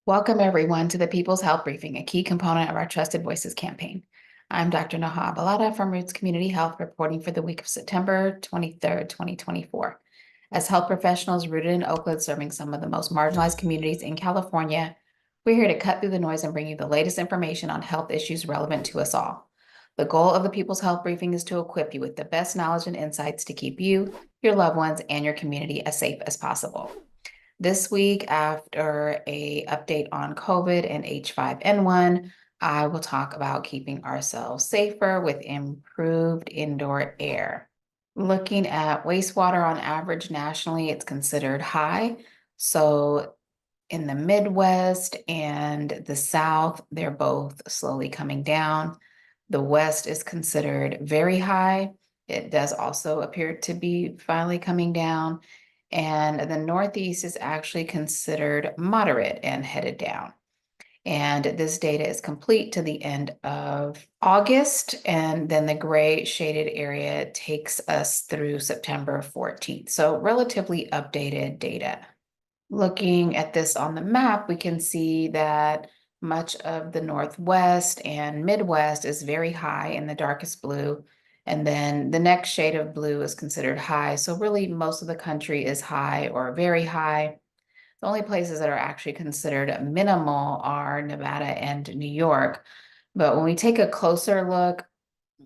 Welcome, everyone, to the People's Health Briefing, a key component of our Trusted Voices campaign. I'm Dr. Naha Balada from Roots Community Health, reporting for the week of September 23rd, 2024. As health professionals rooted in Oakland, serving some of the most marginalized communities in California, we're here to cut through the noise and bring you the latest information on health issues relevant to us all. The goal of the People's Health Briefing is to equip you with the best knowledge and insights to keep you, your loved ones, and your community as safe as possible. This week, after a update on COVID and H5N1, I will talk about keeping ourselves safer with improved indoor air. Looking at wastewater on average nationally, it's considered high. So in the Midwest and the South, they're both slowly coming down. The West is considered very high. It does also appear to be finally coming down. And the Northeast is actually considered moderate and headed down. And this data is complete to the end of August. And then the gray shaded area takes us through September 14th. So relatively updated data. Looking at this on the map, we can see that much of the Northwest and Midwest is very high in the darkest blue. And then the next shade of blue is considered high. So really most of the country is high or very high. The only places that are actually considered minimal are Nevada and New York. But when we take a closer look,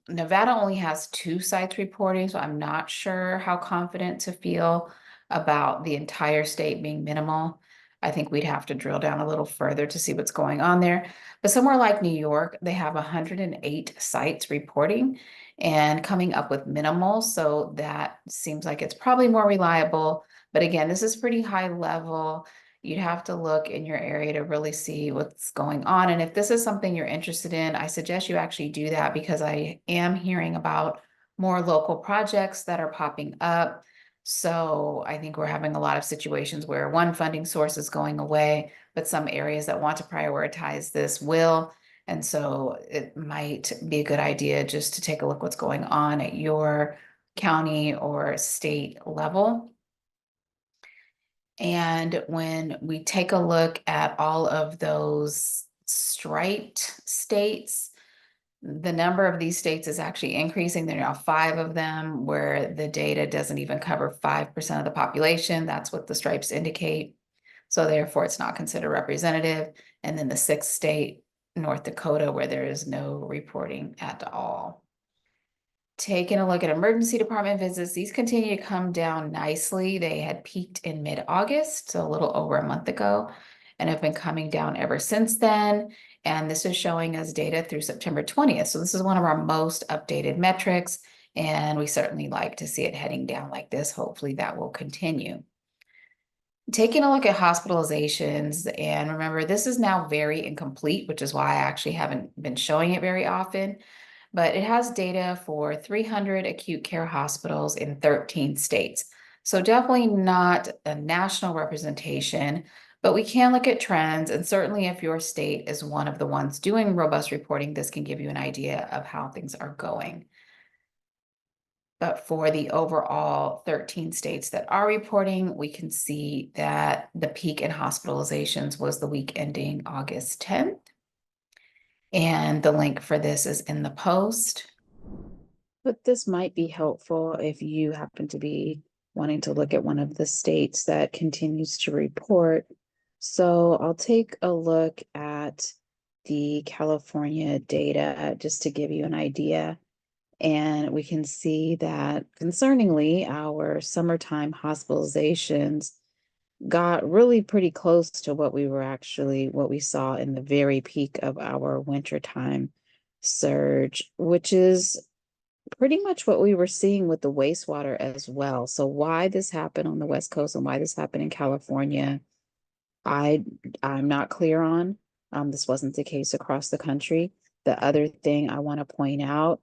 Nevada only has 2 sites reporting, so I'm not sure how confident to feel about the entire state being minimal. I think we'd have to drill down a little further to see what's going on there. But somewhere like New York, they have 108 sites reporting and coming up with minimal. So that seems like it's probably more reliable. But again, this is pretty high level. You'd have to look in your area to really see what's going on. And if this is something you're interested in, I suggest you actually do that because I am hearing about more local projects that are popping up. So I think we're having a lot of situations where one funding source is going away, but some areas that want to prioritize this will. And so it might be a good idea just to take a look what's going on at your county or state level. And when we take a look at all of those striped states, the number of these states is actually increasing. There are now 5 of them where the data doesn't even cover 5% of the population. That's what the stripes indicate. So therefore, it's not considered representative. And then the 6th state, North Dakota, where there is no reporting at all. Taking a look at emergency department visits, these continue to come down nicely. They had peaked in mid-August, so a little over a month ago, and have been coming down ever since then. And this is showing us data through September 20th. So this is one of our most updated metrics, and we certainly like to see it heading down like this. Hopefully that will continue. Taking a look at hospitalizations, and remember, this is now very incomplete, which is why I actually haven't been showing it very often. But it has data for 300 acute care hospitals in 13 states. So definitely not a national representation, but we can look at trends. And certainly if your state is one of the ones doing robust reporting, this can give you an idea of how things are going. But for the overall 13 states that are reporting, we can see that the peak in hospitalizations was the week ending August 10th. And the link for this is in the post. But this might be helpful if you happen to be wanting to look at one of the states that continues to report. So I'll take a look at the California data just to give you an idea. And we can see that concerningly, our summertime hospitalizations got really pretty close to what we saw in the very peak of our wintertime surge, which is pretty much what we were seeing with the wastewater as well. So why this happened on the West Coast and why this happened in California, I I'm not clear on. This wasn't the case across the country. The other thing I want to point out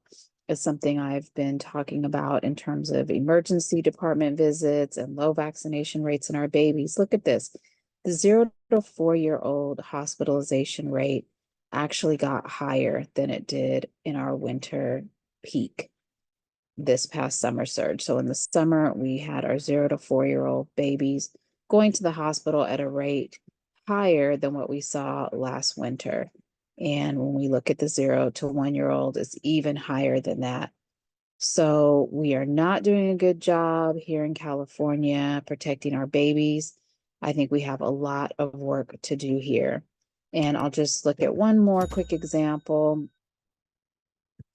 is something I've been talking about in terms of emergency department visits and low vaccination rates in our babies. Look at this. The 0 to 4-year-old hospitalization rate actually got higher than it did in our winter peak this past summer surge. So in the summer, we had our 0 to 4-year-old babies going to the hospital at a rate higher than what we saw last winter. And when we look at the 0 to 1 year old, it's even higher than that. So we are not doing a good job here in California protecting our babies. I think we have a lot of work to do here. And I'll just look at one more quick example,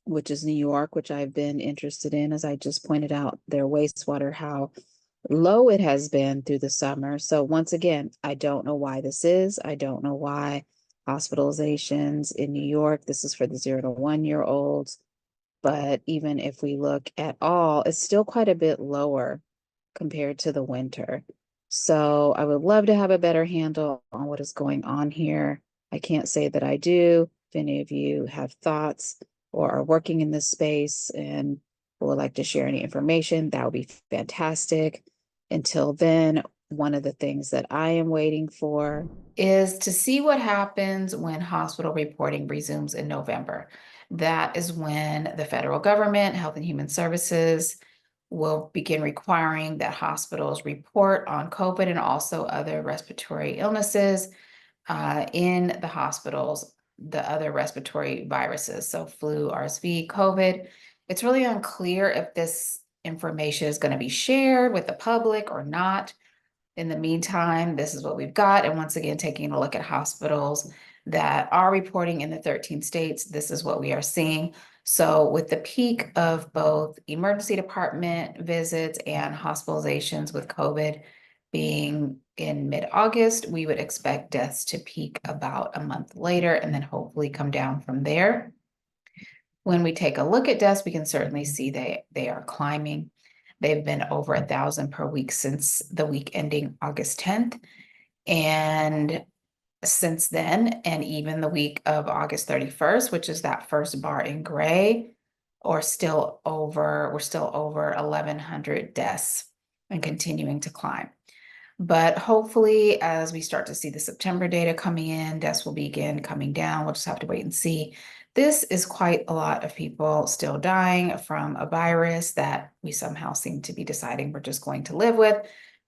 which is New York, which I've been interested in, as I just pointed out, their wastewater, how low it has been through the summer. So once again, I don't know why this is. I don't know why hospitalizations in New York, this is for the 0 to 1 year olds. But even if we look at all, it's still quite a bit lower compared to the winter. So I would love to have a better handle on what is going on here. I can't say that I do. If any of you have thoughts or are working in this space and would like to share any information, that would be fantastic. Until then, one of the things that I am waiting for is to see what happens when hospital reporting resumes in November. That is when the federal government, Health and Human Services, will begin requiring that hospitals report on COVID and also other respiratory illnesses in the hospitals, the other respiratory viruses, so flu, RSV, COVID. It's really unclear if this information is going to be shared with the public or not. In the meantime, this is what we've got. And once again, taking a look at hospitals that are reporting in the 13 states, this is what we are seeing. So with the peak of both emergency department visits and hospitalizations with COVID being in mid-August, we would expect deaths to peak about a month later and then hopefully come down from there. When we take a look at deaths, we can certainly see they are climbing. They've been over 1,000 per week since the week ending August 10th. And since then, and even the week of August 31st, which is that first bar in gray, we're still over 1,100 deaths and continuing to climb. But hopefully, as we start to see the September data coming in, deaths will begin coming down. We'll just have to wait and see. This is quite a lot of people still dying from a virus that we somehow seem to be deciding we're just going to live with.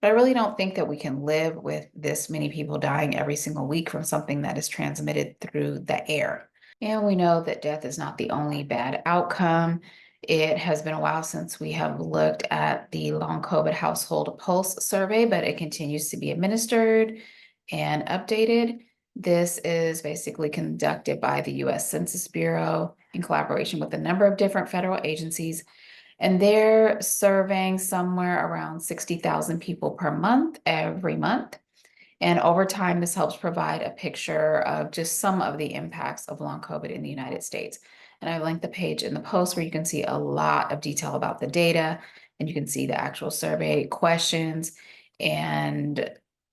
But I really don't think that we can live with this many people dying every single week from something that is transmitted through the air. And we know that death is not the only bad outcome. It has been a while since we have looked at the long COVID household pulse survey, but it continues to be administered and updated. This is basically conducted by the US Census Bureau in collaboration with a number of different federal agencies. And they're surveying somewhere around 60,000 people per month, every month. And over time, this helps provide a picture of just some of the impacts of long COVID in the United States. And I linked the page in the post where you can see a lot of detail about the data and you can see the actual survey questions. And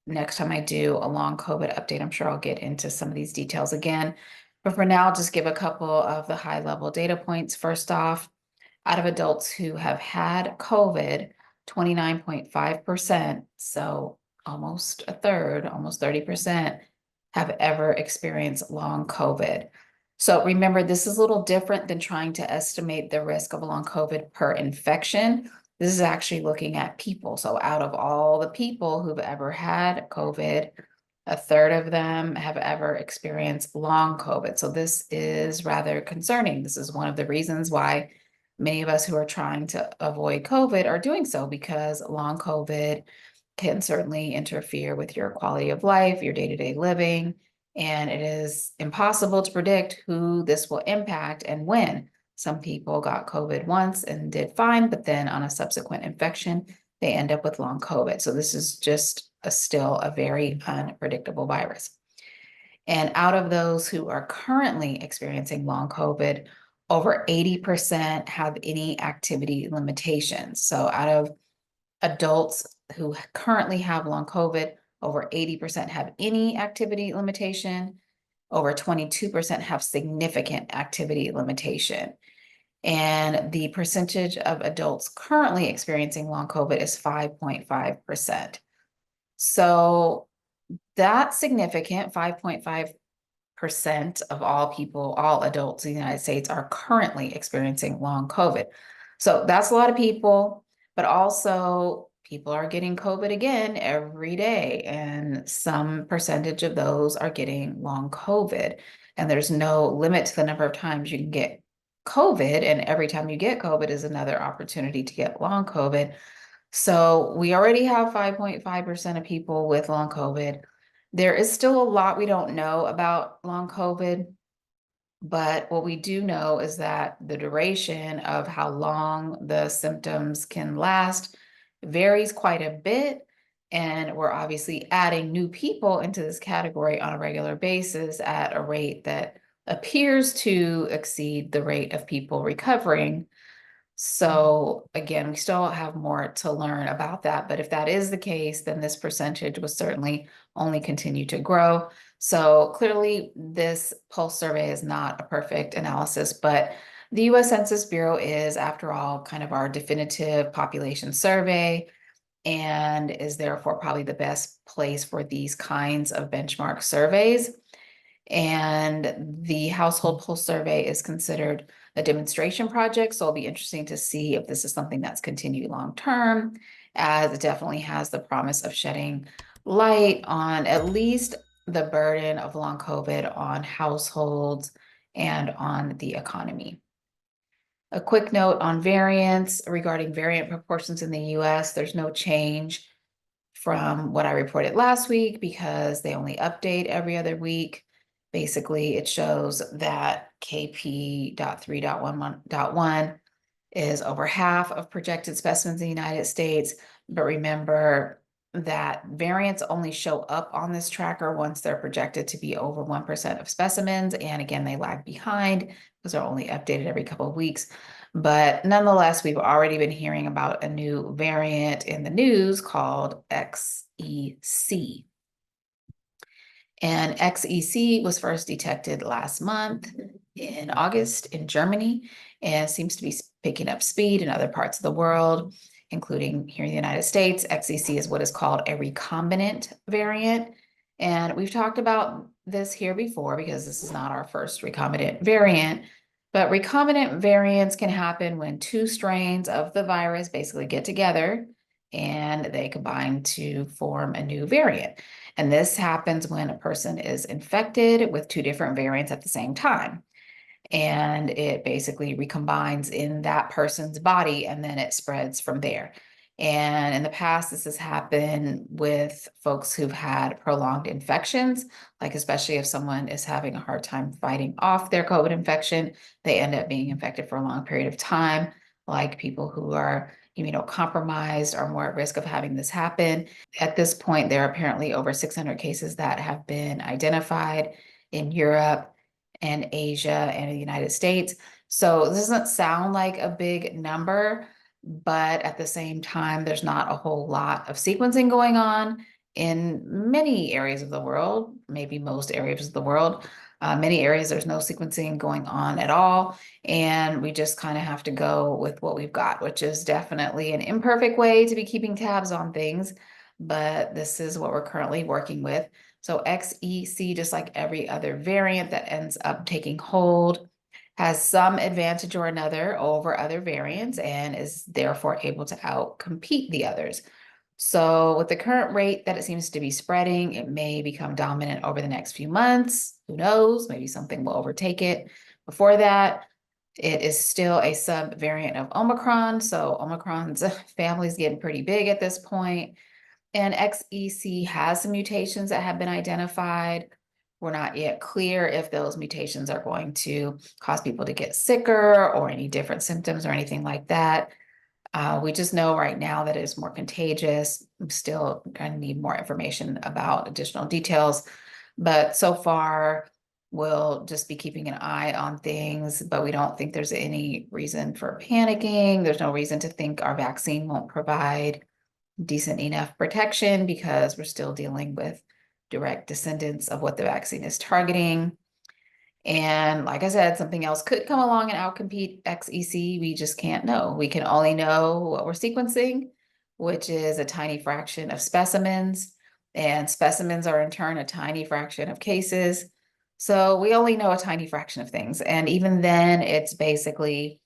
next time I do a long COVID update, I'm sure I'll get into some of these details again. But for now, I'll just give a couple of the high level data points. First off, out of adults who have had COVID, 29.5%, so almost a third, almost 30%, have ever experienced long COVID. So remember, this is a little different than trying to estimate the risk of long COVID per infection. This is actually looking at people. So out of all the people who've ever had COVID, a third of them have ever experienced long COVID. So this is rather concerning. This is one of the reasons why many of us who are trying to avoid COVID are doing so, because long COVID can certainly interfere with your quality of life, your day-to-day living, and it is impossible to predict who this will impact and when. Some people got COVID once and did fine, but then on a subsequent infection, they end up with long COVID. So this is just still a very unpredictable virus. And out of those who are currently experiencing long COVID, over 80% have any activity limitations. So out of adults who currently have long COVID, over 80% have any activity limitation. Over 22% have significant activity limitation. And the percentage of adults currently experiencing long COVID is 5.5%. So that's significant. 5.5% of all people, all adults in the United States are currently experiencing long COVID. So that's a lot of people, but also people are getting COVID again every day, and some percentage of those are getting long COVID. And there's no limit to the number of times you can get COVID, and every time you get COVID is another opportunity to get long COVID. So we already have 5.5% of people with long COVID. There is still a lot we don't know about long COVID. But what we do know is that the duration of how long the symptoms can last varies quite a bit. And we're obviously adding new people into this category on a regular basis at a rate that appears to exceed the rate of people recovering. So again, we still have more to learn about that. But if that is the case, then this percentage will certainly only continue to grow. So clearly, this pulse survey is not a perfect analysis, but the US Census Bureau is, after all, kind of our definitive population survey and is therefore probably the best place for these kinds of benchmark surveys. And the household pulse survey is considered a demonstration project. So it'll be interesting to see if this is something that's continued long term, as it definitely has the promise of shedding light on at least the burden of long COVID on households and on the economy. A quick note on variants regarding variant proportions in the US, there's no change from what I reported last week because they only update every other week. Basically, it shows that KP.3.1.1 is over half of projected specimens in the United States. But remember that variants only show up on this tracker once they're projected to be over 1% of specimens. And again, they lag behind because they're only updated every couple of weeks. But nonetheless, we've already been hearing about a new variant in the news called XEC. And XEC was first detected last month in August in Germany and seems to be picking up speed in other parts of the world, including here in the United States. XEC is what is called a recombinant variant. And we've talked about this here before because this is not our first recombinant variant. But recombinant variants can happen when two strains of the virus basically get together and they combine to form a new variant. And this happens when a person is infected with two different variants at the same time. And it basically recombines in that person's body and then it spreads from there. And in the past, this has happened with folks who've had prolonged infections, like especially if someone is having a hard time fighting off their COVID infection, they end up being infected for a long period of time, like people who are immunocompromised are more at risk of having this happen. At this point, there are apparently over 600 cases that have been identified in Europe and Asia and the United States. So this doesn't sound like a big number, but at the same time, there's not a whole lot of sequencing going on in many areas of the world, maybe most areas of the world. Many areas, there's no sequencing going on at all. And we just kind of have to go with what we've got, which is definitely an imperfect way to be keeping tabs on things. But this is what we're currently working with. So XEC, just like every other variant that ends up taking hold, has some advantage or another over other variants and is therefore able to outcompete the others. So with the current rate that it seems to be spreading, it may become dominant over the next few months. Who knows? Maybe something will overtake it. Before that, it is still a subvariant of Omicron. So Omicron's family is getting pretty big at this point. And XEC has some mutations that have been identified. We're not yet clear if those mutations are going to cause people to get sicker or any different symptoms or anything like that. We just know right now that it is more contagious. I'm still going to need more information about additional details. But so far, we'll just be keeping an eye on things, but we don't think there's any reason for panicking. There's no reason to think our vaccine won't provide decent enough protection because we're still dealing with direct descendants of what the vaccine is targeting. And like I said, something else could come along and outcompete XEC. We just can't know. We can only know what we're sequencing, which is a tiny fraction of specimens. And specimens are in turn a tiny fraction of cases. So we only know a tiny fraction of things. And even then, it's basically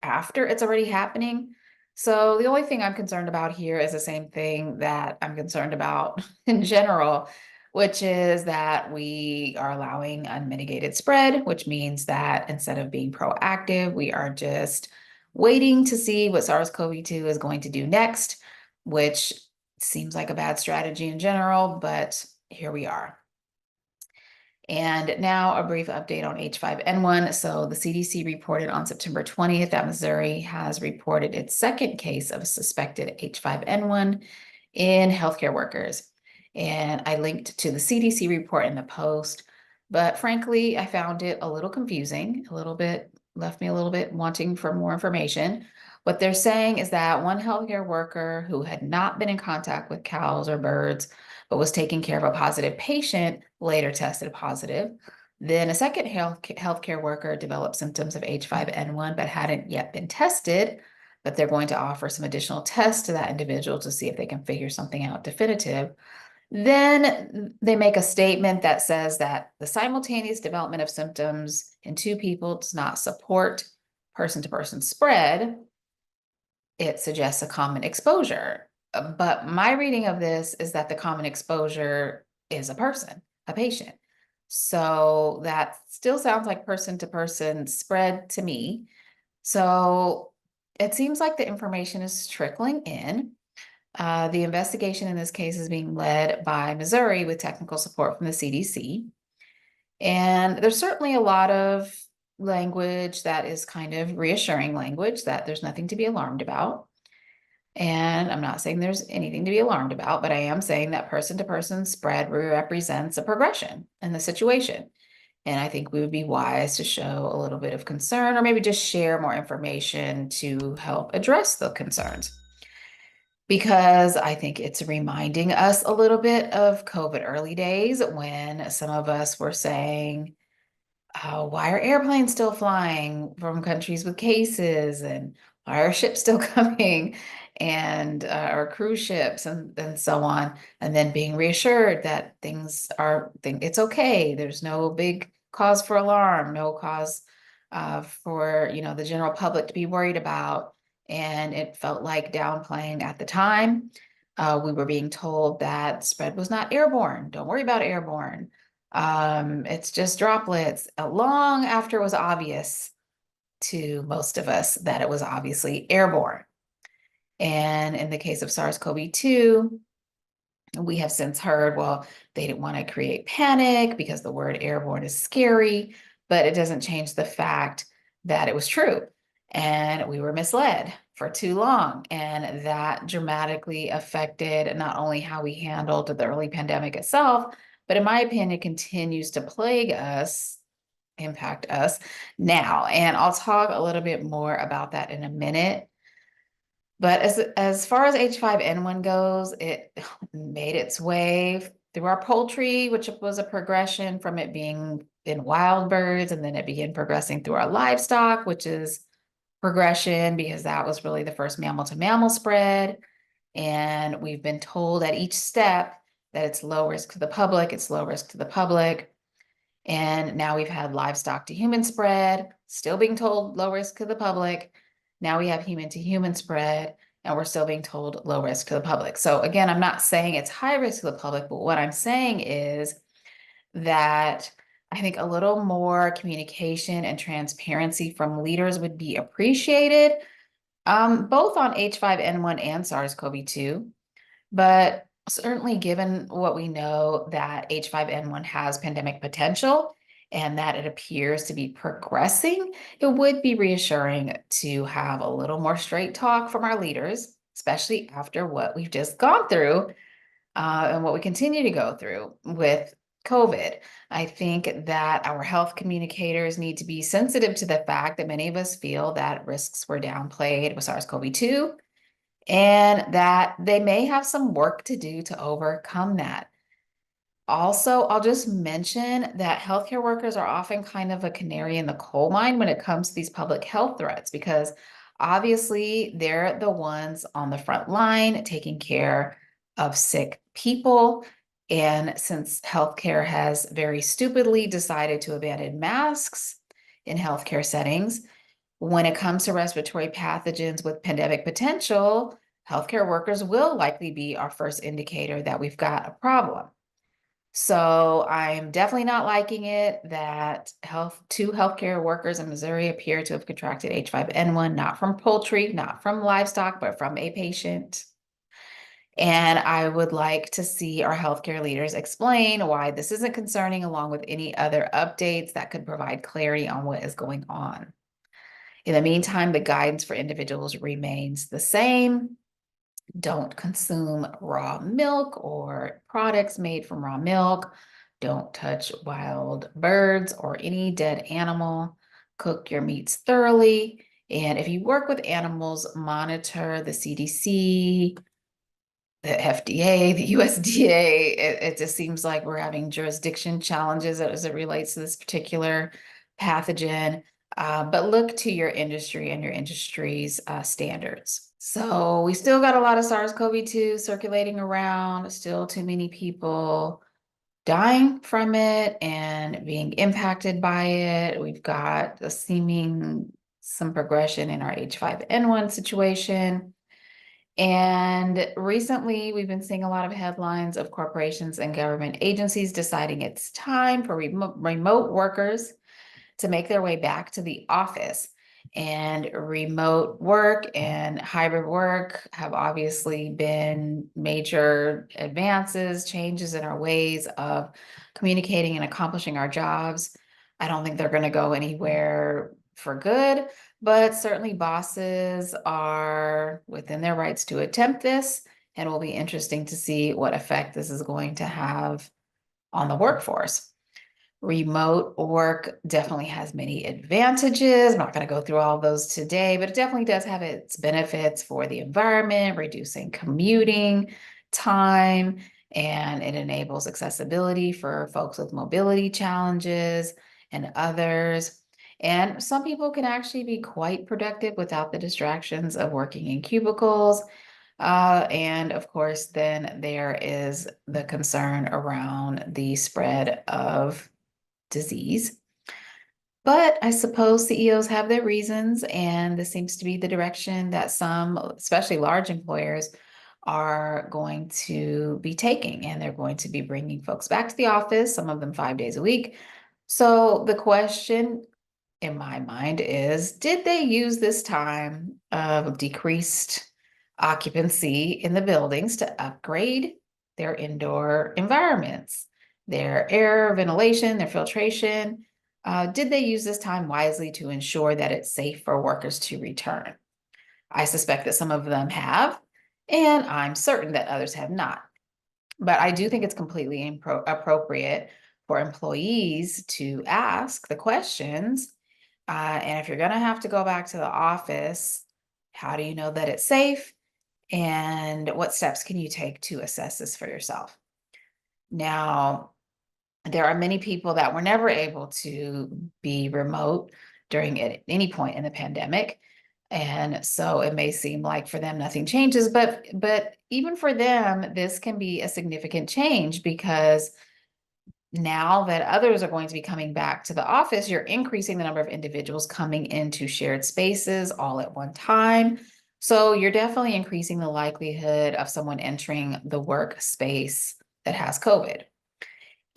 after it's already happening. So the only thing I'm concerned about here is the same thing that I'm concerned about in general, which is that we are allowing unmitigated spread, which means that instead of being proactive, we are just waiting to see what SARS-CoV-2 is going to do next, which seems like a bad strategy in general, but here we are. And now a brief update on H5N1. So the CDC reported on September 20th that Missouri has reported its second case of suspected H5N1 in healthcare workers. And I linked to the CDC report in the post, but frankly, I found it a little confusing, left me a little bit wanting for more information. What they're saying is that one healthcare worker who had not been in contact with cows or birds but was taking care of a positive patient, later tested positive. Then a second healthcare worker developed symptoms of H5N1, but hadn't yet been tested. But they're going to offer some additional tests to that individual to see if they can figure something out definitive. Then they make a statement that says that the simultaneous development of symptoms in two people does not support person-to-person spread. It suggests a common exposure. But my reading of this is that the common exposure is a person, a patient. So that still sounds like person to person spread to me. So it seems like the information is trickling in. The investigation in this case is being led by Missouri with technical support from the CDC. And there's certainly a lot of language that is kind of reassuring language that there's nothing to be alarmed about. And I'm not saying there's anything to be alarmed about, but I am saying that person to person spread represents a progression in the situation. And I think we would be wise to show a little bit of concern or maybe just share more information to help address the concerns. Because I think it's reminding us a little bit of COVID early days when some of us were saying, why are airplanes still flying from countries with cases, and why are ships still coming, and or cruise ships and so on, and then being reassured that it's okay. There's no big cause for alarm, no cause for the general public to be worried about. And it felt like downplaying at the time. We were being told that spread was not airborne. Don't worry about airborne. It's just droplets, long after it was obvious to most of us that it was obviously airborne. And in the case of SARS-CoV-2, we have since heard, well, they didn't want to create panic because the word airborne is scary, but it doesn't change the fact that it was true. And we were misled for too long. And that dramatically affected not only how we handled the early pandemic itself, but in my opinion, continues to impact us now. And I'll talk a little bit more about that in a minute. But as far as H5N1 goes, it made its way through our poultry, which was a progression from it being in wild birds, and then it began progressing through our livestock, which is progression because that was really the first mammal to mammal spread. And we've been told at each step that it's low risk to the public, it's low risk to the public. And now we've had livestock to human spread, still being told low risk to the public. Now we have human to human spread, and we're still being told low risk to the public. So again, I'm not saying it's high risk to the public, but what I'm saying is that I think a little more communication and transparency from leaders would be appreciated, both on H5N1 and SARS-CoV-2. But certainly given what we know that H5N1 has pandemic potential and that it appears to be progressing, it would be reassuring to have a little more straight talk from our leaders, especially after what we've just gone through and what we continue to go through with COVID. I think that our health communicators need to be sensitive to the fact that many of us feel that risks were downplayed with SARS-CoV-2 and that they may have some work to do to overcome that. Also, I'll just mention that healthcare workers are often kind of a canary in the coal mine when it comes to these public health threats, because obviously they're the ones on the front line taking care of sick people. And since healthcare has very stupidly decided to abandon masks in healthcare settings, When it comes to respiratory pathogens with pandemic potential, healthcare workers will likely be our first indicator that we've got a problem. So I'm definitely not liking it that two healthcare workers in Missouri appear to have contracted H5N1, not from poultry, not from livestock, but from a patient. And I would like to see our healthcare leaders explain why this isn't concerning, along with any other updates that could provide clarity on what is going on. In the meantime, the guidance for individuals remains the same. Don't consume raw milk or products made from raw milk. Don't touch wild birds or any dead animal. Cook your meats thoroughly. And if you work with animals, monitor the CDC, the FDA, the USDA. It just seems like we're having jurisdiction challenges as it relates to this particular pathogen. But look to your industry and your industry's standards. So we still got a lot of SARS-CoV-2 circulating around, still too many people dying from it and being impacted by it. We've got some progression in our H5N1 situation. And recently, we've been seeing a lot of headlines of corporations and government agencies deciding it's time for remote workers to make their way back to the office. And remote work and hybrid work have obviously been major advances, changes in our ways of communicating and accomplishing our jobs. I don't think they're going to go anywhere for good, but certainly bosses are within their rights to attempt this, and it will be interesting to see what effect this is going to have on the workforce. Remote work definitely has many advantages. I'm not going to go through all of those today, but it definitely does have its benefits for the environment, reducing commuting time, and it enables accessibility for folks with mobility challenges and others. And some people can actually be quite productive without the distractions of working in cubicles. And of course, then there is the concern around the spread of disease. But I suppose CEOs have their reasons, and this seems to be the direction that some, especially large employers, are going to be taking, and they're going to be bringing folks back to the office, some of them 5 days a week. So the question in my mind is, did they use this time of decreased occupancy in the buildings to upgrade their indoor environments, their air ventilation, their filtration? Did they use this time wisely to ensure that it's safe for workers to return? I suspect that some of them have, and I'm certain that others have not. But I do think it's completely appropriate for employees to ask the questions. And if you're going to have to go back to the office, how do you know that it's safe? And what steps can you take to assess this for yourself? Now, there are many people that were never able to be remote during at any point in the pandemic. And so it may seem like for them nothing changes, but even for them, this can be a significant change, because now that others are going to be coming back to the office, you're increasing the number of individuals coming into shared spaces all at one time. So you're definitely increasing the likelihood of someone entering the workspace that has COVID.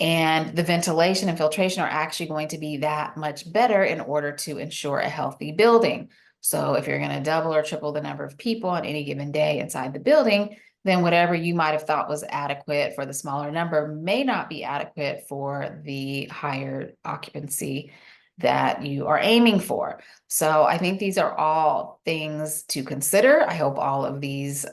And the ventilation and filtration are actually going to be that much better in order to ensure a healthy building. So if you're going to double or triple the number of people on any given day inside the building, then whatever you might have thought was adequate for the smaller number may not be adequate for the higher occupancy that you are aiming for. So I think these are all things to consider. I hope all of these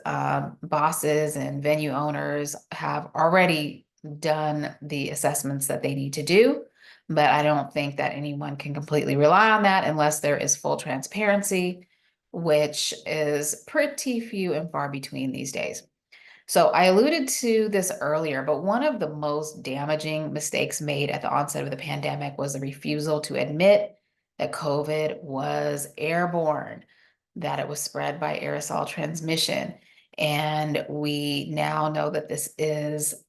bosses and venue owners have already done the assessments that they need to do, but I don't think that anyone can completely rely on that unless there is full transparency, which is pretty few and far between these days. So I alluded to this earlier, but one of the most damaging mistakes made at the onset of the pandemic was the refusal to admit that COVID was airborne, that it was spread by aerosol transmission. And we now know that this is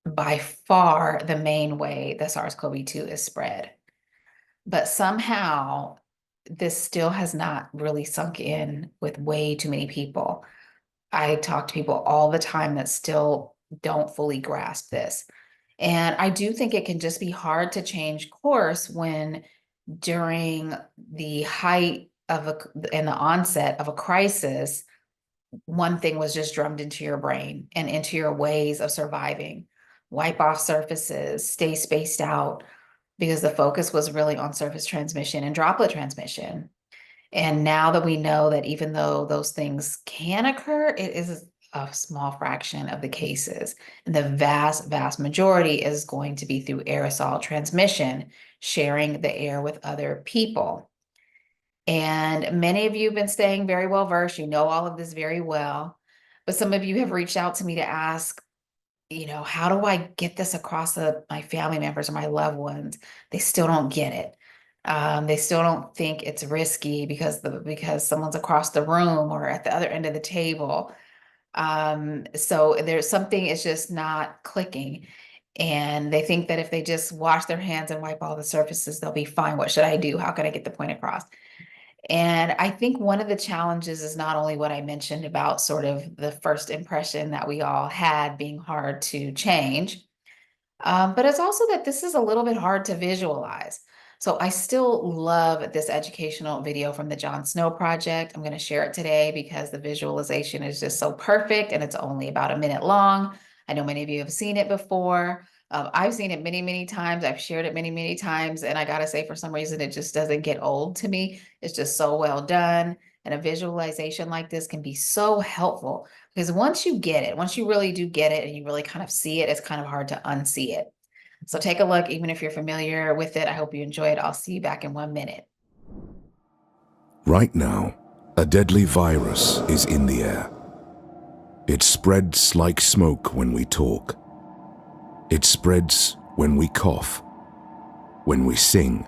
by far the main way that SARS-CoV-2 is spread. But somehow this still has not really sunk in with way too many people. I talk to people all the time that still don't fully grasp this. And I do think it can just be hard to change course when during the height of and the onset of a crisis, one thing was just drummed into your brain and into your ways of surviving. Wipe off surfaces, stay spaced out, because the focus was really on surface transmission and droplet transmission. And now that we know that even though those things can occur, it is a small fraction of the cases. And the vast, vast majority is going to be through aerosol transmission, sharing the air with other people. And many of you have been staying very well versed. You know all of this very well. But some of you have reached out to me to ask, how do I get this across to my family members or my loved ones? They still don't get it. They still don't think it's risky because someone's across the room or at the other end of the table. So there's something is just not clicking. And they think that if they just wash their hands and wipe all the surfaces, they'll be fine. What should I do? How can I get the point across? And I think one of the challenges is not only what I mentioned about sort of the first impression that we all had being hard to change, but it's also that this is a little bit hard to visualize. So I still love this educational video from the John Snow Project. I'm going to share it today because the visualization is just so perfect and it's only about a minute long. I know many of you have seen it before. I've seen it many, many times. I've shared it many, many times. And I got to say, for some reason, it just doesn't get old to me. It's just so well done. And a visualization like this can be so helpful because once you get it, once you really do get it and you really kind of see it, it's kind of hard to unsee it. So take a look, even if you're familiar with it. I hope you enjoy it. I'll see you back in 1 minute. Right now, a deadly virus is in the air. It spreads like smoke when we talk. It spreads when we cough, when we sing.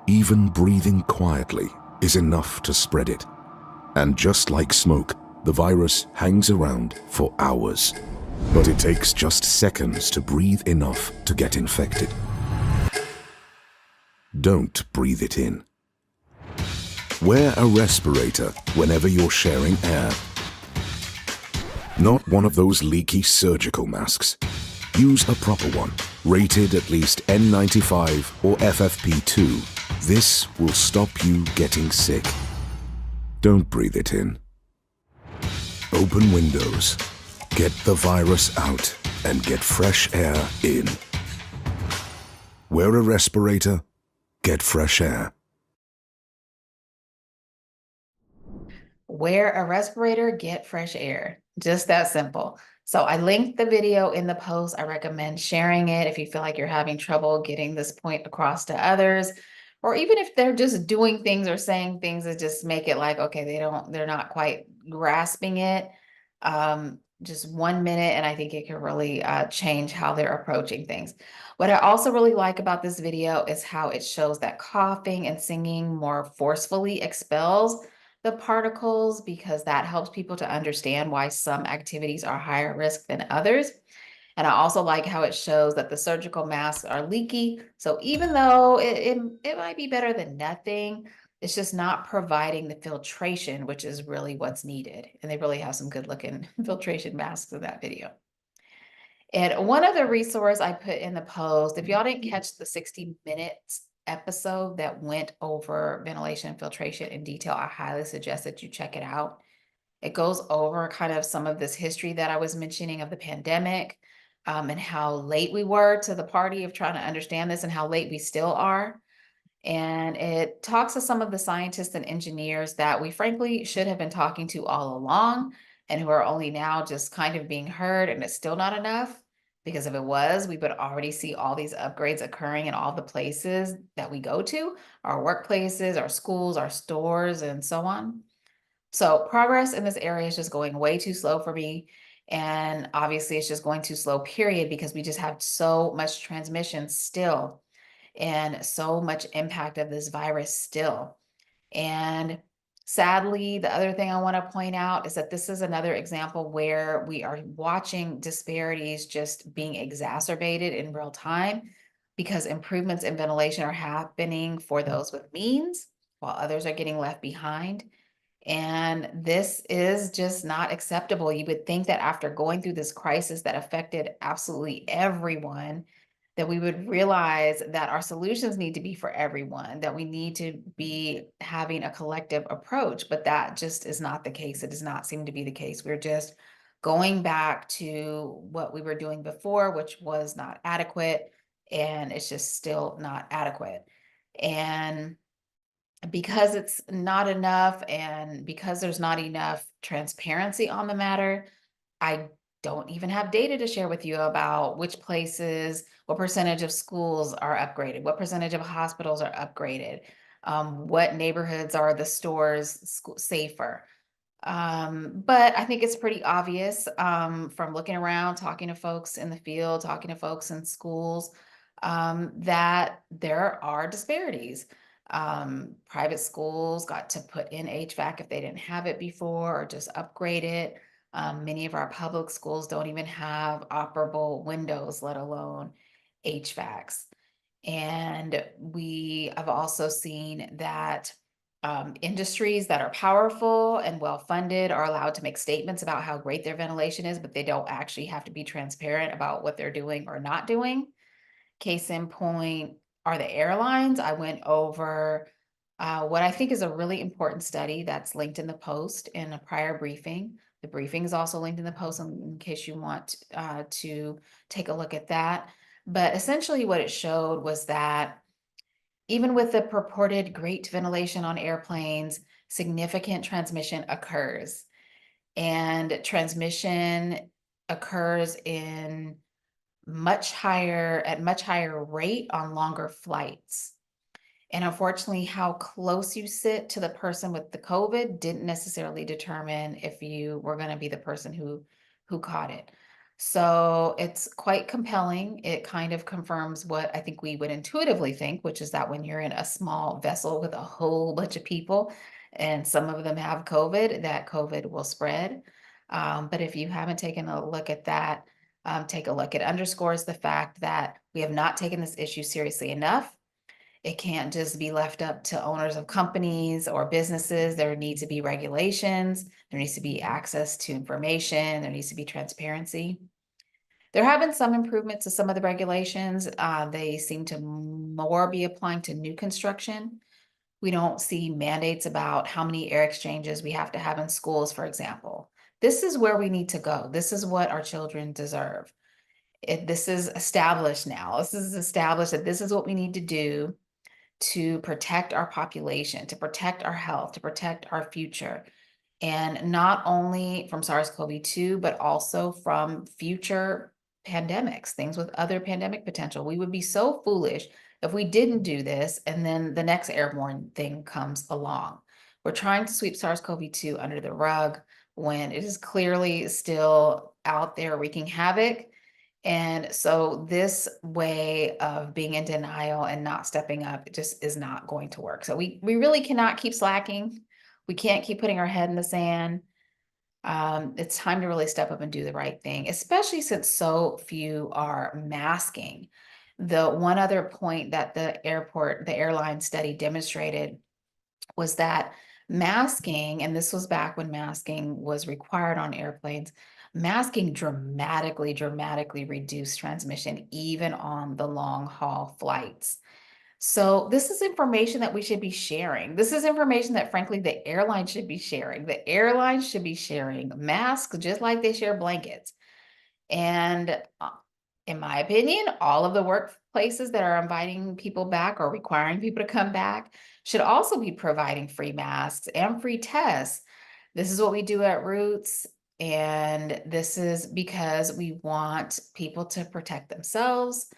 Even breathing quietly is enough to spread it. And just like smoke, the virus hangs around for hours. But it takes just seconds to breathe enough to get infected. Don't breathe it in. Wear a respirator whenever you're sharing air. Not one of those leaky surgical masks. Use a proper one, rated at least N95 or FFP2. This will stop you getting sick. Don't breathe it in. Open windows. Get the virus out and get fresh air in. Wear a respirator. Get fresh air. Wear a respirator, get fresh air. Just that simple. So I linked the video in the post. I recommend sharing it if you feel like you're having trouble getting this point across to others, or even if they're just doing things or saying things that just make it like, okay, they're not quite grasping it. Just 1 minute, and I think it can really change how they're approaching things. What I also really like about this video is how it shows that coughing and singing more forcefully expels the particles, because that helps people to understand why some activities are higher risk than others. And I also like how it shows that the surgical masks are leaky. So even though it might be better than nothing, it's just not providing the filtration, which is really what's needed. And they really have some good looking filtration masks in that video. And one other resource I put in the post, if y'all didn't catch the 60 minutes episode that went over ventilation and filtration in detail, I highly suggest that you check it out. It goes over kind of some of this history that I was mentioning of the pandemic, and how late we were to the party of trying to understand this and how late we still are. And it talks to some of the scientists and engineers that we frankly should have been talking to all along and who are only now just kind of being heard, and it's still not enough. Because if it was, we would already see all these upgrades occurring in all the places that we go to, our workplaces, our schools, our stores, and so on. So progress in this area is just going way too slow for me. And obviously it's just going too slow, period, because we just have so much transmission still and so much impact of this virus still. And sadly, the other thing I want to point out is that this is another example where we are watching disparities just being exacerbated in real time, because improvements in ventilation are happening for those with means, while others are getting left behind. And this is just not acceptable. You would think that after going through this crisis that affected absolutely everyone, that we would realize that our solutions need to be for everyone, that we need to be having a collective approach, but that just is not the case. It does not seem to be the case. We're just going back to what we were doing before, which was not adequate, and it's just still not adequate. And because it's not enough, and because there's not enough transparency on the matter, I don't even have data to share with you about which places, what percentage of schools are upgraded, what percentage of hospitals are upgraded, what neighborhoods are the stores safer. But I think it's pretty obvious from looking around, talking to folks in the field, talking to folks in schools, that there are disparities. Private schools got to put in HVAC if they didn't have it before, or just upgrade it. Many of our public schools don't even have operable windows, let alone HVACs. And we have also seen that industries that are powerful and well-funded are allowed to make statements about how great their ventilation is, but they don't actually have to be transparent about what they're doing or not doing. Case in point are the airlines. I went over what I think is a really important study that's linked in the post in a prior briefing. The briefing is also linked in the post in case you want to take a look at that. But essentially what it showed was that even with the purported great ventilation on airplanes, significant transmission occurs. And transmission occurs at much higher rate on longer flights. And unfortunately, how close you sit to the person with the COVID didn't necessarily determine if you were going to be the person who caught it. So it's quite compelling. It kind of confirms what I think we would intuitively think, which is that when you're in a small vessel with a whole bunch of people and some of them have COVID, that COVID will spread. But if you haven't taken a look at that, take a look. It underscores the fact that we have not taken this issue seriously enough. It can't just be left up to owners of companies or businesses. There needs to be regulations. There needs to be access to information. There needs to be transparency. There have been some improvements to some of the regulations. They seem to more be applying to new construction. We don't see mandates about how many air exchanges we have to have in schools, for example. This is where we need to go. This is what our children deserve. This is established now. This is established that this is what we need to do to protect our population, to protect our health, to protect our future. And not only from SARS-CoV-2, but also from future pandemics, things with other pandemic potential. We would be so foolish if we didn't do this and then the next airborne thing comes along. We're trying to sweep SARS-CoV-2 under the rug when it is clearly still out there wreaking havoc. And so this way of being in denial and not stepping up just is not going to work. So we really cannot keep slacking. We can't keep putting our head in the sand. It's time to really step up and do the right thing, especially since so few are masking. The one other point that the airline study demonstrated was that masking, and this was back when masking was required on airplanes, masking dramatically reduced transmission, even on the long haul flights. So this is information that we should be sharing. This is information that, frankly, the airline should be sharing. The airlines should be sharing masks just like they share blankets. And in my opinion, all of the workplaces that are inviting people back or requiring people to come back should also be providing free masks and free tests. This is what we do at Roots. And this is because we want people to protect themselves,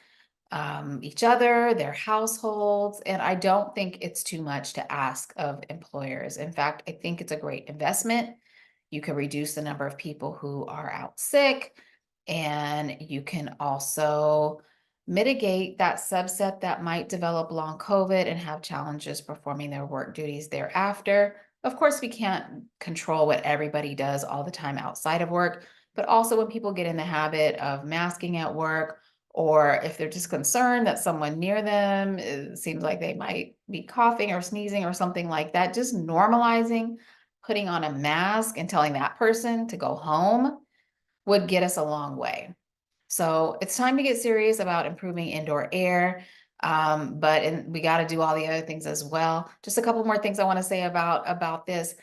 each other, their households. And I don't think it's too much to ask of employers. In fact, I think it's a great investment. You can reduce the number of people who are out sick, and you can also mitigate that subset that might develop long COVID and have challenges performing their work duties thereafter. Of course, we can't control what everybody does all the time outside of work, but also when people get in the habit of masking at work or if they're just concerned that someone near them seems like they might be coughing or sneezing or something like that, just normalizing putting on a mask and telling that person to go home would get us a long way. So it's time to get serious about improving indoor air. But we got to do all the other things as well. Just a couple more things I want to say about this.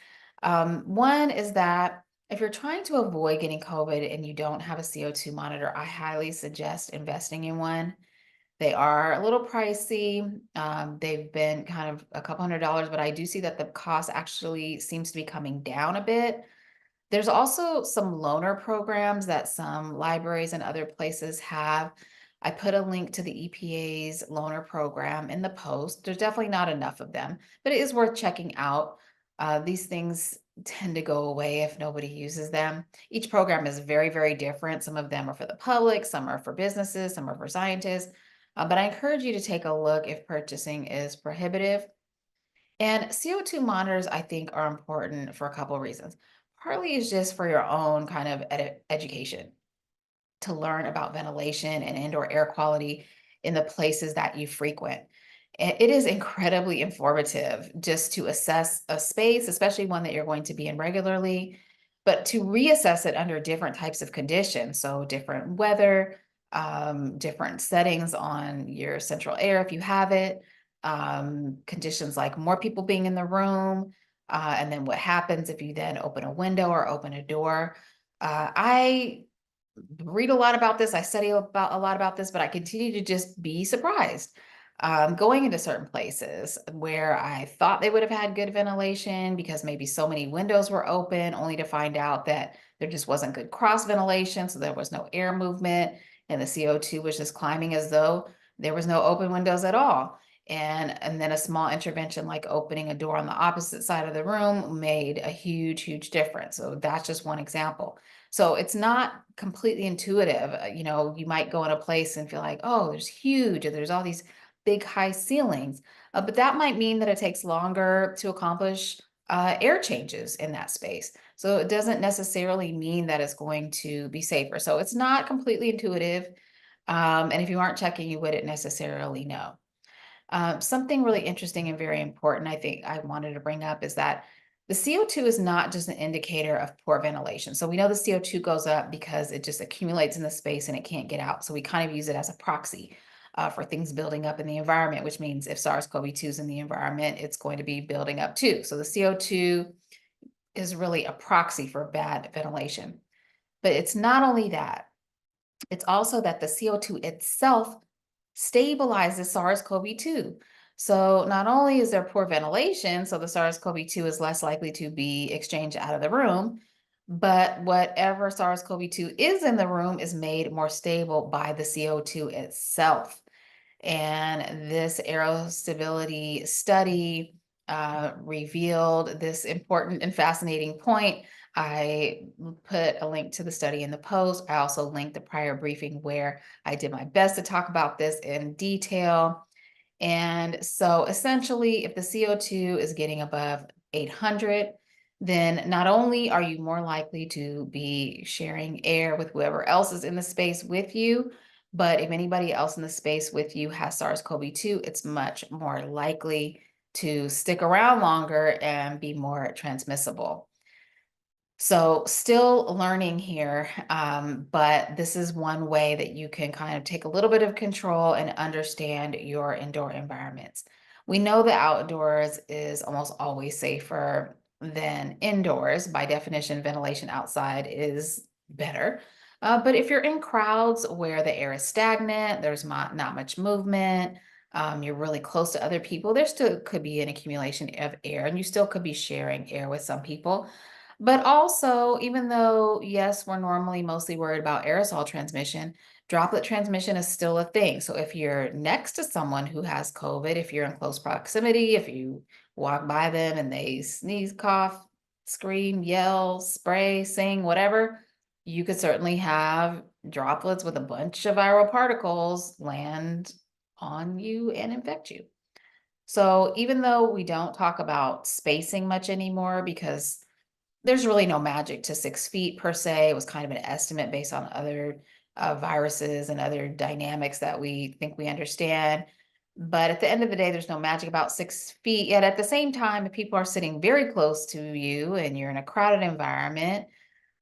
One is that if you're trying to avoid getting COVID and you don't have a CO2 monitor, I highly suggest investing in one. They are a little pricey. They've been kind of a couple $100s, but I do see that the cost actually seems to be coming down a bit. There's also some loaner programs that some libraries and other places have. I put a link to the EPA's loaner program in the post. There's definitely not enough of them, but it is worth checking out. These things tend to go away if nobody uses them. Each program is very, very different. Some of them are for the public, some are for businesses, some are for scientists. But I encourage you to take a look if purchasing is prohibitive. And CO2 monitors, I think, are important for a couple of reasons. Partly is just for your own kind of education, to learn about ventilation and indoor air quality in the places that you frequent. It is incredibly informative just to assess a space, especially one that you're going to be in regularly, but to reassess it under different types of conditions. So different weather, different settings on your central air if you have it, conditions like more people being in the room, and then what happens if you then open a window or open a door. I read a lot about this. I study a lot about this, but I continue to just be surprised. Going into certain places where I thought they would have had good ventilation because maybe so many windows were open, only to find out that there just wasn't good cross ventilation. So there was no air movement and the CO2 was just climbing as though there was no open windows at all. And then a small intervention like opening a door on the opposite side of the room made a huge, huge difference. So that's just one example. So it's not completely intuitive. You might go in a place and feel like, oh, there's all these big high ceilings, but that might mean that it takes longer to accomplish air changes in that space. So it doesn't necessarily mean that it's going to be safer. So it's not completely intuitive. And if you aren't checking, you wouldn't necessarily know. Something really interesting and very important I think I wanted to bring up is that the CO2 is not just an indicator of poor ventilation. So we know the CO2 goes up because it just accumulates in the space and it can't get out. So we kind of use it as a proxy for things building up in the environment, which means if SARS-CoV-2 is in the environment, it's going to be building up too. So the CO2 is really a proxy for bad ventilation. But it's not only that, it's also that the CO2 itself stabilizes SARS-CoV-2. So not only is there poor ventilation, so the SARS-CoV-2 is less likely to be exchanged out of the room, but whatever SARS-CoV-2 is in the room is made more stable by the CO2 itself. And this aerostability study revealed this important and fascinating point. I put a link to the study in the post. I also linked the prior briefing where I did my best to talk about this in detail. And so essentially, if the CO2 is getting above 800, then not only are you more likely to be sharing air with whoever else is in the space with you, but if anybody else in the space with you has SARS-CoV-2, it's much more likely to stick around longer and be more transmissible. So still learning here, but this is one way that you can kind of take a little bit of control and understand your indoor environments. We know that outdoors is almost always safer than indoors. By definition, ventilation outside is better. But if you're in crowds where the air is stagnant, there's not much movement, you're really close to other people, there still could be an accumulation of air and you still could be sharing air with some people. But also, even though, yes, we're normally mostly worried about aerosol transmission, droplet transmission is still a thing. So if you're next to someone who has COVID, if you're in close proximity, if you walk by them and they sneeze, cough, scream, yell, spray, sing, whatever, you could certainly have droplets with a bunch of viral particles land on you and infect you. So even though we don't talk about spacing much anymore because there's really no magic to 6 feet per se. It was kind of an estimate based on other viruses and other dynamics that we think we understand. But at the end of the day, there's no magic about 6 feet. Yet at the same time, if people are sitting very close to you and you're in a crowded environment,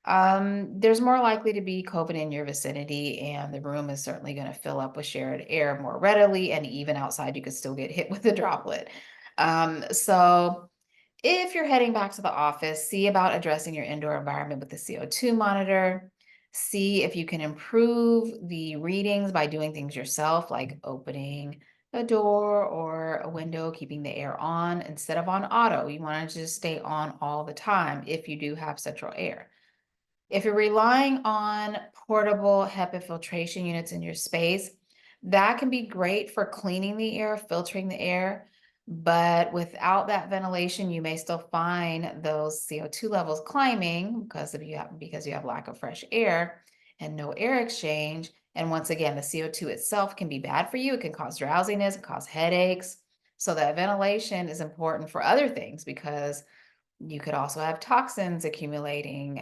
there's more likely to be COVID in your vicinity, and the room is certainly going to fill up with shared air more readily. And even outside, you could still get hit with a droplet. So if you're heading back to the office, see about addressing your indoor environment with the CO2 monitor. See if you can improve the readings by doing things yourself, like opening a door or a window, keeping the air on instead of on auto. You want to just stay on all the time if you do have central air. If you're relying on portable HEPA filtration units in your space, that can be great for cleaning the air, filtering the air. But without that ventilation, you may still find those CO2 levels climbing because you have lack of fresh air and no air exchange. And once again, the CO2 itself can be bad for you. It can cause drowsiness, it cause headaches. So that ventilation is important for other things, because you could also have toxins accumulating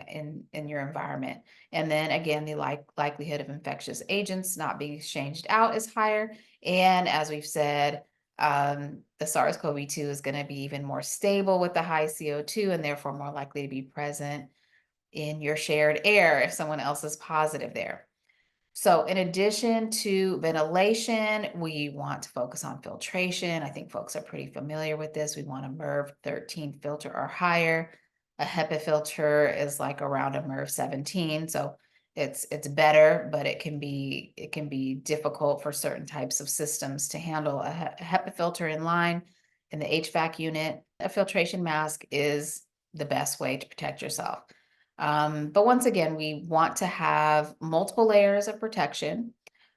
in your environment. And then again, the likelihood of infectious agents not being exchanged out is higher. And as we've said, the SARS-CoV-2 is going to be even more stable with the high CO2, and therefore more likely to be present in your shared air if someone else is positive there. So in addition to ventilation, we want to focus on filtration. I think folks are pretty familiar with this. We want a MERV 13 filter or higher. A HEPA filter is like around a MERV 17. So it's better, but it can be difficult for certain types of systems to handle a HEPA filter in line in the HVAC unit. A filtration mask is the best way to protect yourself. But once again, we want to have multiple layers of protection.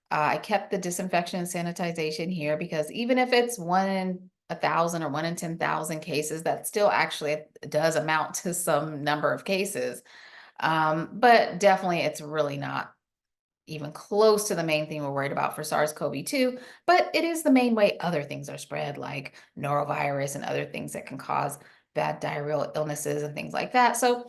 I kept the disinfection and sanitization here because even if it's 1 in 1,000 or 1 in 10,000 cases, that still actually does amount to some number of cases. But definitely it's really not even close to the main thing we're worried about for SARS-CoV-2, but it is the main way other things are spread, like norovirus and other things that can cause bad diarrheal illnesses and things like that. So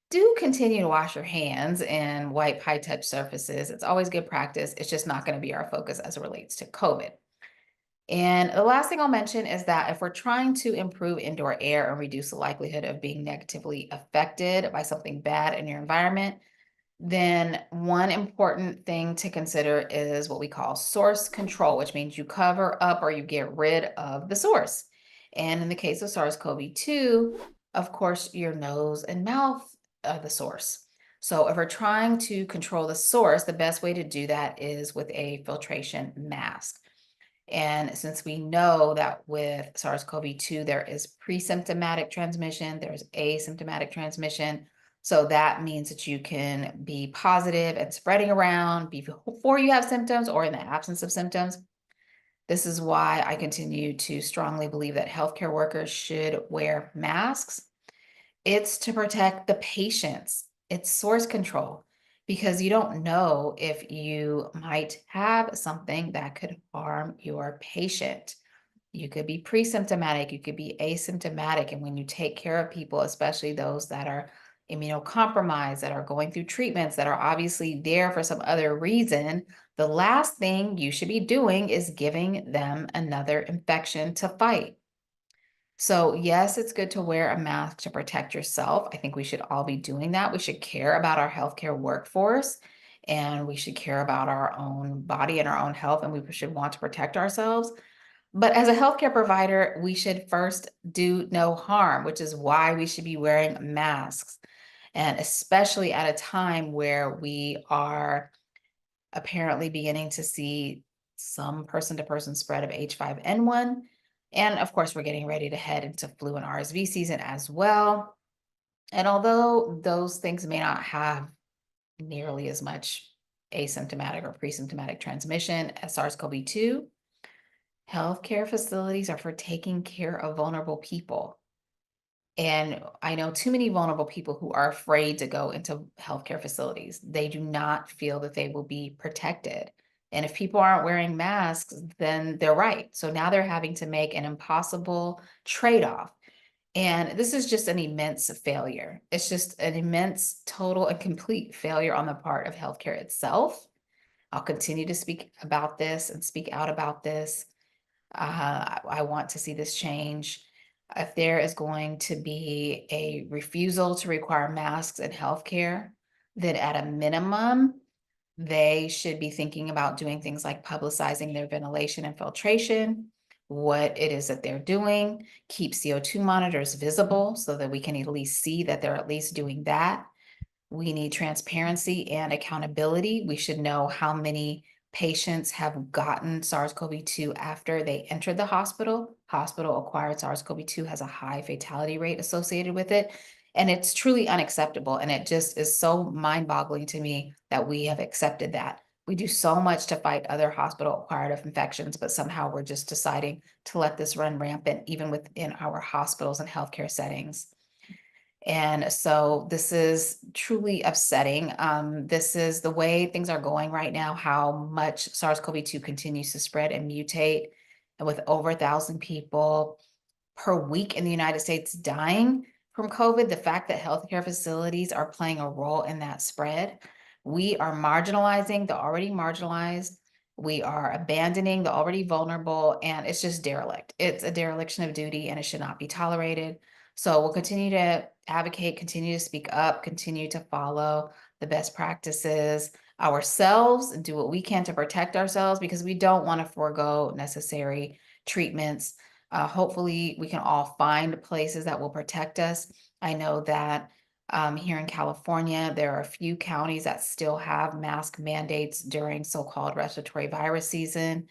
do continue to wash your hands and wipe high-touch surfaces. It's always good practice. It's just not going to be our focus as it relates to COVID. And the last thing I'll mention is that if we're trying to improve indoor air and reduce the likelihood of being negatively affected by something bad in your environment, then one important thing to consider is what we call source control, which means you cover up or you get rid of the source. And in the case of SARS-CoV-2, of course, your nose and mouth are the source. So if we're trying to control the source, the best way to do that is with a filtration mask. And since we know that with SARS-CoV-2, there is pre-symptomatic transmission, there's asymptomatic transmission. So that means that you can be positive and spreading around before you have symptoms or in the absence of symptoms. This is why I continue to strongly believe that healthcare workers should wear masks. It's to protect the patients. It's source control, because you don't know if you might have something that could harm your patient. You could be pre-symptomatic, you could be asymptomatic. And when you take care of people, especially those that are immunocompromised, that are going through treatments, that are obviously there for some other reason, the last thing you should be doing is giving them another infection to fight. So yes, it's good to wear a mask to protect yourself. I think we should all be doing that. We should care about our healthcare workforce, and we should care about our own body and our own health, and we should want to protect ourselves. But as a healthcare provider, we should first do no harm, which is why we should be wearing masks. And especially at a time where we are apparently beginning to see some person-to-person spread of H5N1. And of course, we're getting ready to head into flu and RSV season as well. And although those things may not have nearly as much asymptomatic or pre-symptomatic transmission as SARS-CoV-2, healthcare facilities are for taking care of vulnerable people. And I know too many vulnerable people who are afraid to go into healthcare facilities. They do not feel that they will be protected. And if people aren't wearing masks, then they're right. So now they're having to make an impossible trade-off. And this is just an immense failure. It's just an immense, total, and complete failure on the part of healthcare itself. I'll continue to speak about this and speak out about this. I want to see this change. If there is going to be a refusal to require masks in healthcare, then at a minimum, they should be thinking about doing things like publicizing their ventilation and filtration, what it is that they're doing, keep CO2 monitors visible so that we can at least see that they're at least doing that. We need transparency and accountability. We should know how many patients have gotten SARS-CoV-2 after they entered the hospital. Hospital-acquired SARS-CoV-2 has a high fatality rate associated with it. And it's truly unacceptable. And it just is so mind-boggling to me that we have accepted that. We do so much to fight other hospital-acquired infections, but somehow we're just deciding to let this run rampant, even within our hospitals and healthcare settings. And so this is truly upsetting. This is the way things are going right now, how much SARS-CoV-2 continues to spread and mutate. And with over 1,000 people per week in the United States dying from COVID, the fact that healthcare facilities are playing a role in that spread, we are marginalizing the already marginalized. We are abandoning the already vulnerable, and it's just derelict. It's a dereliction of duty, and it should not be tolerated. So we'll continue to advocate, continue to speak up, continue to follow the best practices ourselves and do what we can to protect ourselves, because we don't want to forego necessary treatments. Hopefully we can all find places that will protect us. I know that here in California, there are a few counties that still have mask mandates during so-called respiratory virus season.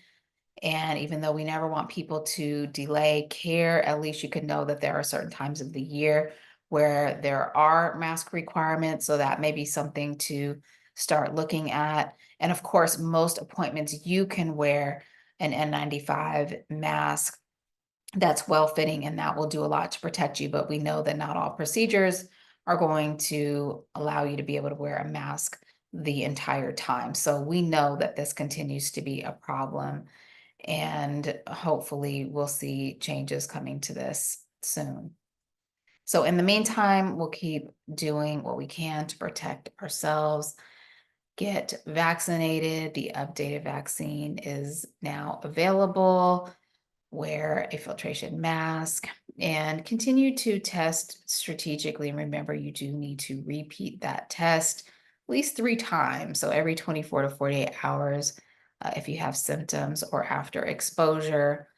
And even though we never want people to delay care, at least you can know that there are certain times of the year where there are mask requirements. So that may be something to start looking at. And of course, most appointments, you can wear an N95 mask that's well-fitting, and that will do a lot to protect you. But we know that not all procedures are going to allow you to be able to wear a mask the entire time. So we know that this continues to be a problem, and hopefully we'll see changes coming to this soon. So in the meantime, we'll keep doing what we can to protect ourselves. Get vaccinated. The updated vaccine is now available. Wear a filtration mask and continue to test strategically. And remember, you do need to repeat that test at least 3 times. So every 24 to 48 hours, if you have symptoms or after exposure,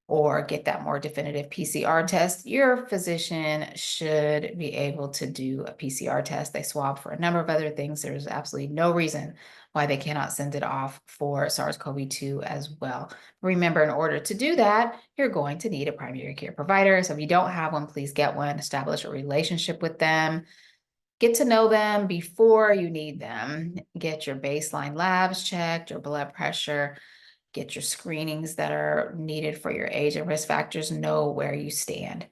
or get that more definitive PCR test. Your physician should be able to do a PCR test. They swab for a number of other things. There's absolutely no reason why they cannot send it off for SARS-CoV-2 as well. Remember, in order to do that, you're going to need a primary care provider. So if you don't have one, please get one, establish a relationship with them. Get to know them before you need them. Get your baseline labs checked, your blood pressure, get your screenings that are needed for your age and risk factors, know where you stand.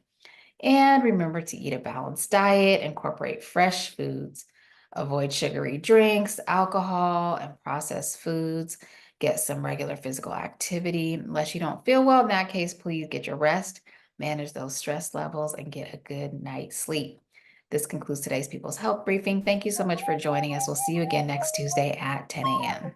And remember to eat a balanced diet, incorporate fresh foods, avoid sugary drinks, alcohol, and processed foods. Get some regular physical activity. Unless you don't feel well, in that case, please get your rest, manage those stress levels, and get a good night's sleep. This concludes today's People's Health Briefing. Thank you so much for joining us. We'll see you again next Tuesday at 10 a.m.